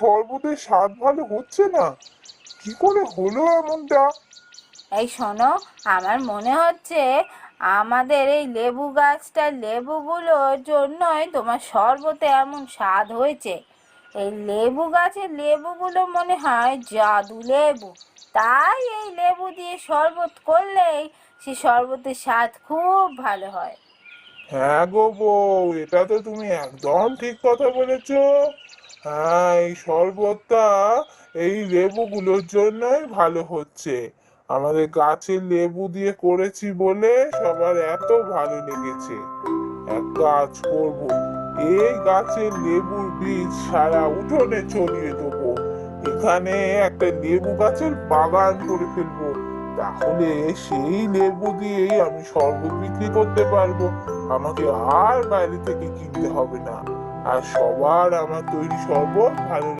শরবতের স্বাদ ভালো হচ্ছে না। কি করে হলো এমনটা? এই শোনো, আমার মনে হচ্ছে আমাদের এই লেবু গাছটার লেবুগুলোর জন্যই তোমার শরবতে এমন স্বাদ হয়েছে। এই লেবু গাছের লেবুগুলো মনে হয় জাদু লেবু, তাই এই লেবু দিয়ে শরবত করলেই সে শরবতের স্বাদ খুব ভালো হয়। হ্যাঁ গো বউ, এটা তো তুমি একদম ঠিক কথা বলেছো। হ্যাঁ, এই শরবতটা এই লেবুগুলোর জন্যই ভালো হচ্ছে। আমাদের গাছের লেবু দিয়ে করেছি বলে সবার এত ভালো লেগেছে। এক কাজ করব, এই গাছের লেবুর বীজ সারা উঠোনে ছড়িয়ে দেবো। এখানে একটা লেবু গাছের বাগান করে ফেলবো। তাহলে সেই লেবু দিয়েই আমি শরবত বিক্রি করতে পারবো। আমাকে আর বাইরে থেকে কিনতে হবে না। আর সবার আমার তৈরি শরবত ভালো